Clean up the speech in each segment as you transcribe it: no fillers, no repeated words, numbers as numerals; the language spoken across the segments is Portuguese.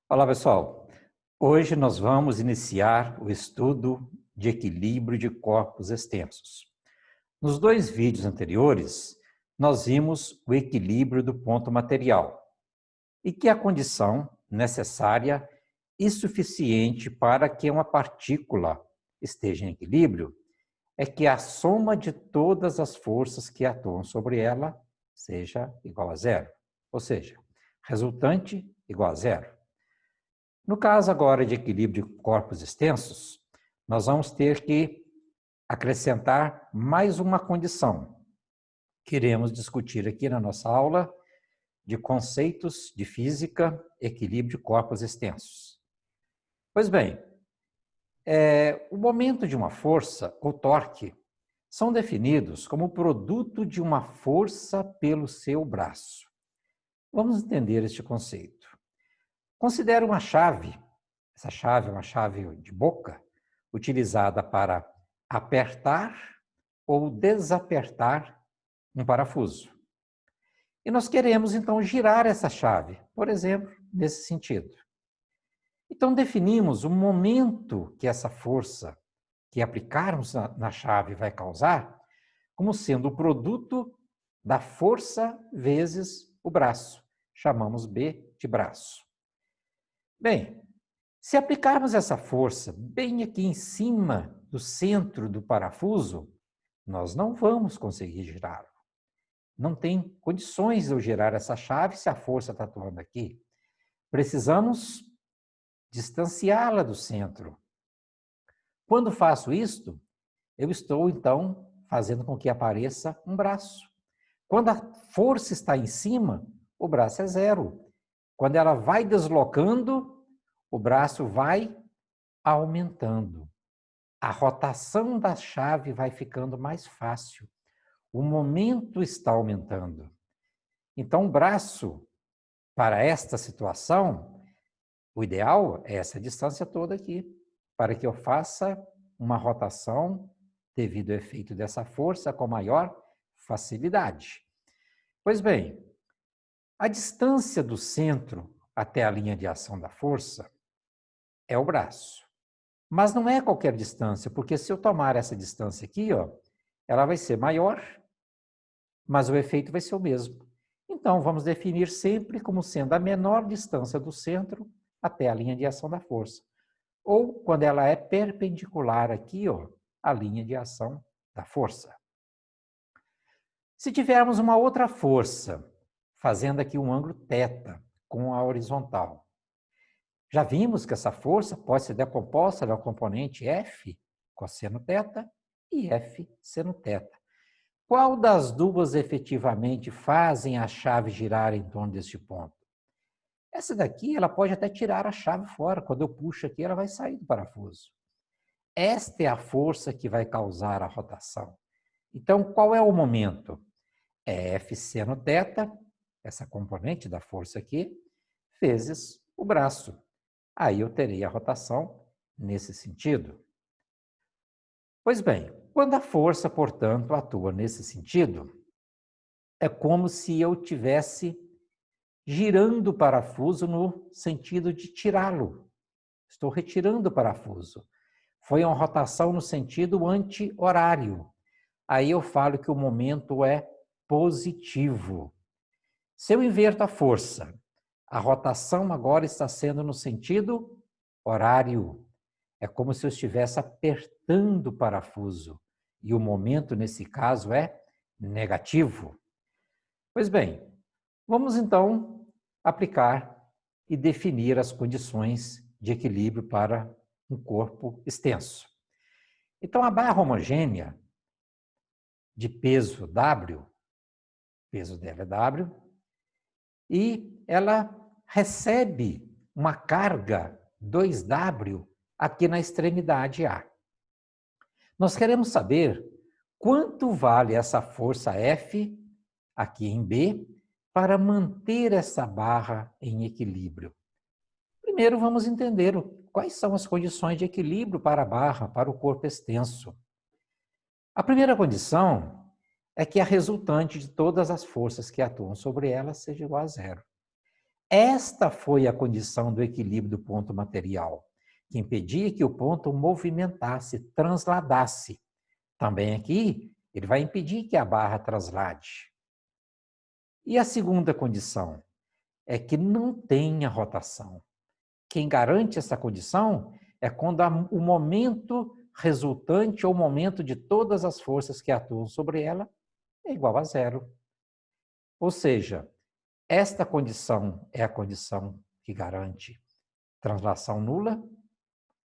Olá, pessoal. Hoje nós vamos iniciar o estudo de equilíbrio de corpos extensos. Nos dois vídeos anteriores, nós vimos o equilíbrio do ponto material e que é a condição necessária e suficiente para que uma partícula esteja em equilíbrio é que a soma de todas as forças que atuam sobre ela seja igual a zero, ou seja, resultante igual a zero. No caso agora de equilíbrio de corpos extensos, nós vamos ter que acrescentar mais uma condição que iremos discutir aqui na nossa aula de conceitos de física, equilíbrio de corpos extensos. Pois bem, o momento de uma força, ou torque, são definidos como produto de uma força pelo seu braço. Vamos entender este conceito. Considere uma chave. Essa chave é uma chave de boca, utilizada para apertar ou desapertar um parafuso. E nós queremos, então, girar essa chave, por exemplo, nesse sentido. Então, definimos o momento que essa força que aplicarmos na chave vai causar como sendo o produto da força vezes o braço. Chamamos B de braço. Bem, se aplicarmos essa força bem aqui em cima do centro do parafuso, nós não vamos conseguir girá-lo. Não tem condições de eu girar essa chave se a força está atuando aqui. Precisamos distanciá-la do centro. Quando faço isto, eu estou, então, fazendo com que apareça um braço. Quando a força está em cima, o braço é zero. Quando ela vai deslocando, o braço vai aumentando. A rotação da chave vai ficando mais fácil. O momento está aumentando. Então, o braço, para esta situação, o ideal é essa distância toda aqui, para que eu faça uma rotação devido ao efeito dessa força com maior facilidade. Pois bem, a distância do centro até a linha de ação da força é o braço. Mas não é qualquer distância, porque se eu tomar essa distância aqui, ó, ela vai ser maior, mas o efeito vai ser o mesmo. Então, vamos definir sempre como sendo a menor distância do centro até a linha de ação da força. Ou quando ela é perpendicular aqui, ó, à linha de ação da força. Se tivermos uma outra força, fazendo aqui um ângulo θ com a horizontal, já vimos que essa força pode ser decomposta no componente F cosseno θ e F seno θ. Qual das duas efetivamente fazem a chave girar em torno deste ponto? Essa daqui, ela pode até tirar a chave fora. Quando eu puxo aqui, ela vai sair do parafuso. Esta é a força que vai causar a rotação. Então, qual é o momento? É F seno θ, essa componente da força aqui, vezes o braço. Aí eu terei a rotação nesse sentido. Pois bem, quando a força, portanto, atua nesse sentido, é como se eu tivesse girando o parafuso no sentido de tirá-lo. Estou retirando o parafuso. Foi uma rotação no sentido anti-horário. Aí eu falo que o momento é positivo. Se eu inverto a força, a rotação agora está sendo no sentido horário. É como se eu estivesse apertando o parafuso. E o momento, nesse caso, é negativo. Pois bem, vamos então aplicar e definir as condições de equilíbrio para um corpo extenso. Então, a barra homogênea de peso W, peso dela é W, e ela recebe uma carga 2W aqui na extremidade A. Nós queremos saber quanto vale essa força F aqui em B para manter essa barra em equilíbrio. Primeiro vamos entender quais são as condições de equilíbrio para a barra, para o corpo extenso. A primeira condição é que a resultante de todas as forças que atuam sobre ela seja igual a zero. Esta foi a condição do equilíbrio do ponto material, que impedia que o ponto movimentasse, transladasse. Também aqui, ele vai impedir que a barra translade. E a segunda condição é que não tenha rotação. Quem garante essa condição é quando o momento resultante ou momento de todas as forças que atuam sobre ela é igual a zero. Ou seja, esta condição é a condição que garante translação nula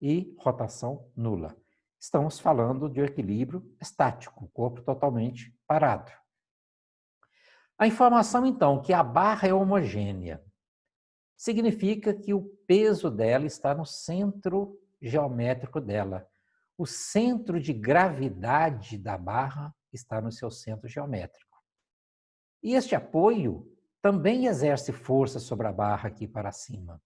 e rotação nula. Estamos falando de um equilíbrio estático, o corpo totalmente parado. A informação, então, que a barra é homogênea, significa que o peso dela está no centro geométrico dela. O centro de gravidade da barra está no seu centro geométrico. E este apoio também exerce força sobre a barra aqui para cima.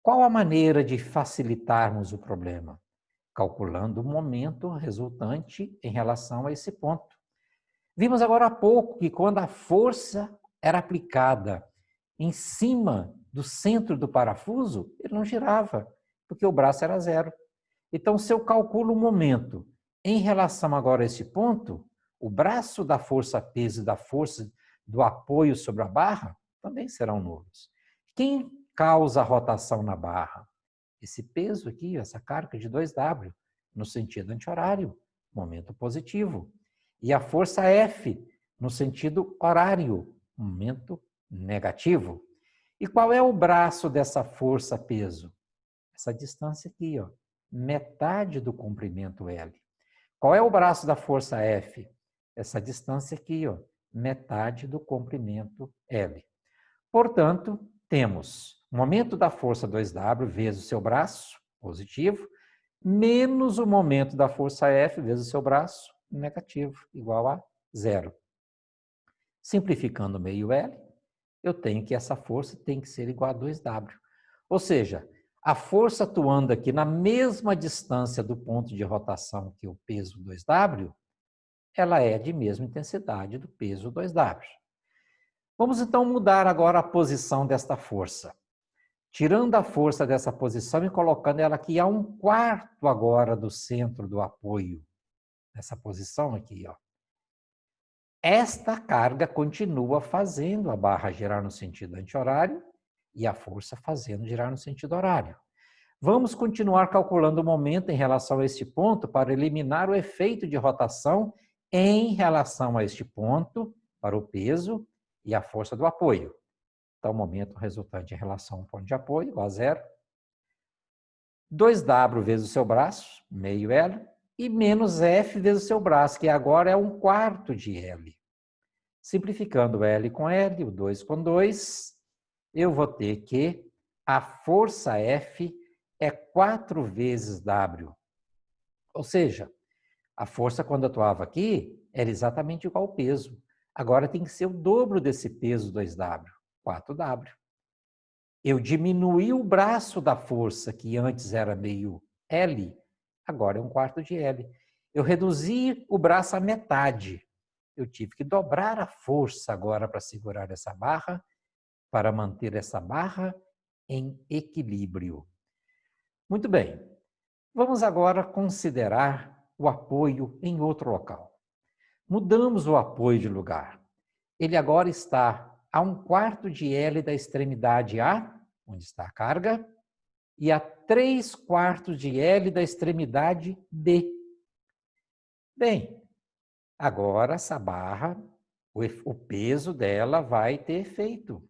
Qual a maneira de facilitarmos o problema? Calculando o momento resultante em relação a esse ponto. Vimos agora há pouco que quando a força era aplicada em cima do centro do parafuso, ele não girava, porque o braço era zero. Então, se eu calculo o momento em relação agora a esse ponto, o braço da força-peso e da força do apoio sobre a barra também serão nulos. Quem causa a rotação na barra? Esse peso aqui, essa carga de 2W, no sentido anti-horário, momento positivo. E a força F, no sentido horário, momento negativo. E qual é o braço dessa força-peso? Essa distância aqui, ó, metade do comprimento L. Qual é o braço da força F? Essa distância aqui, ó, metade do comprimento L. Portanto, temos o momento da força 2W vezes o seu braço, positivo, menos o momento da força F vezes o seu braço, negativo, igual a zero. Simplificando meio L, eu tenho que essa força tem que ser igual a 2W. Ou seja, a força atuando aqui na mesma distância do ponto de rotação que o peso 2W, ela é de mesma intensidade do peso 2W. Vamos então mudar agora a posição desta força. Tirando a força dessa posição e colocando ela aqui a 1/4 agora do centro do apoio. Nessa posição aqui, ó. Esta carga continua fazendo a barra girar no sentido anti-horário e a força fazendo girar no sentido horário. Vamos continuar calculando o momento em relação a este ponto para eliminar o efeito de rotação em relação a este ponto para o peso e a força do apoio. Então, o momento resultante em relação ao ponto de apoio, igual a zero. 2W vezes o seu braço, meio L, e menos F vezes o seu braço, que agora é 1/4 de L. Simplificando L com L, o 2 com 2, eu vou ter que a força F é 4 vezes W. Ou seja, a força quando atuava aqui era exatamente igual ao peso. Agora tem que ser o dobro desse peso 2W, 4W. Eu diminuí o braço da força, que antes era meio L, agora é 1/4 de L. Eu reduzi o braço à metade. Eu tive que dobrar a força agora para segurar essa barra, para manter essa barra em equilíbrio. Muito bem. Vamos agora considerar o apoio em outro local. Mudamos o apoio de lugar. Ele agora está a 1/4 de L da extremidade A, onde está a carga, e a 3/4 de L da extremidade B. Bem, agora essa barra, o peso dela vai ter efeito.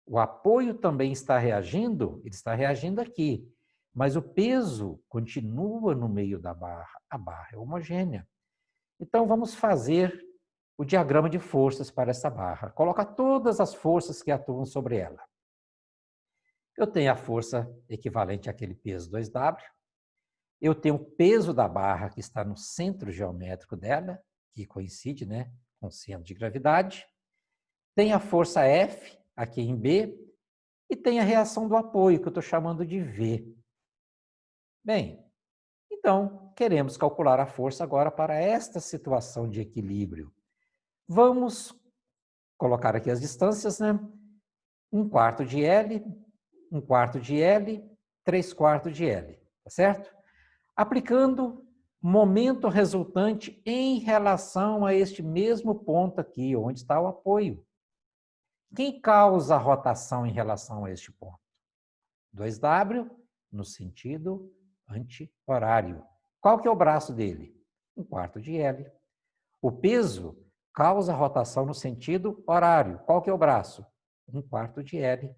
O apoio também está reagindo, ele está reagindo aqui, mas o peso continua no meio da barra. A barra é homogênea. Então, vamos fazer o diagrama de forças para essa barra. Coloca todas as forças que atuam sobre ela. Eu tenho a força equivalente àquele peso 2W. Eu tenho o peso da barra que está no centro geométrico dela, que coincide, né, com o centro de gravidade. Tem a força F, aqui em B, e tem a reação do apoio, que eu estou chamando de V. Bem, então, queremos calcular a força agora para esta situação de equilíbrio. Vamos colocar aqui as distâncias, né? 1/4 de L, 1/4 de L, 3/4 de L, tá certo? Aplicando momento resultante em relação a este mesmo ponto aqui, onde está o apoio. Quem causa a rotação em relação a este ponto? 2W no sentido anti-horário. Qual que é o braço dele? 1/4 de L. O peso causa a rotação no sentido horário. Qual que é o braço? 1/4 de L.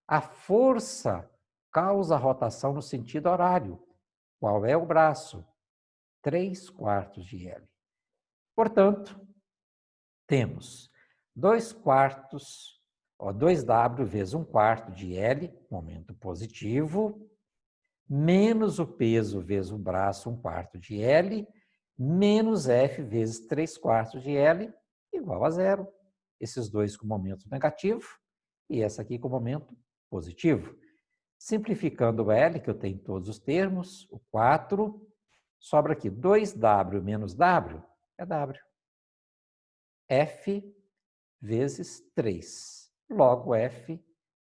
A força causa a rotação no sentido horário. Qual é o braço? 3/4 de L. Portanto, temos 2W vezes 1/4 de L, momento positivo, menos o peso vezes o braço, 1/4 de L, menos F vezes 3/4 de L, igual a zero. Esses dois com momento negativo e essa aqui com momento positivo. Simplificando o L, que eu tenho em todos os termos, o 4, sobra aqui 2W menos W, é W. F vezes 3. Logo, F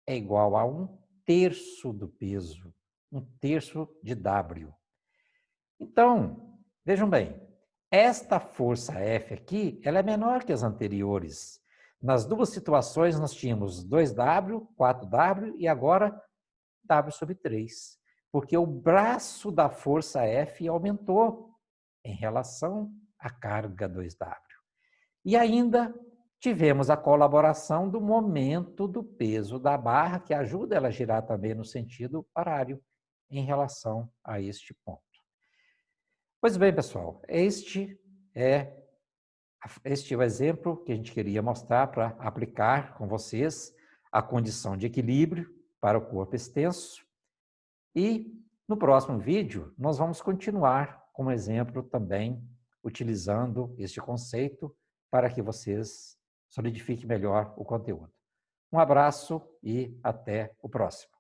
é igual a 1/3 do peso, 1/3 de W. Então, vejam bem, esta força F aqui, ela é menor que as anteriores. Nas duas situações, nós tínhamos 2W, 4W e agora W sobre 3. Porque o braço da força F aumentou em relação à carga 2W. E ainda tivemos a colaboração do momento do peso da barra, que ajuda ela a girar também no sentido horário em relação a este ponto. Pois bem, pessoal, este é o exemplo que a gente queria mostrar para aplicar com vocês a condição de equilíbrio para o corpo extenso. E no próximo vídeo, nós vamos continuar com um exemplo também, utilizando este conceito para que vocês solidifiquem melhor o conteúdo. Um abraço e até o próximo.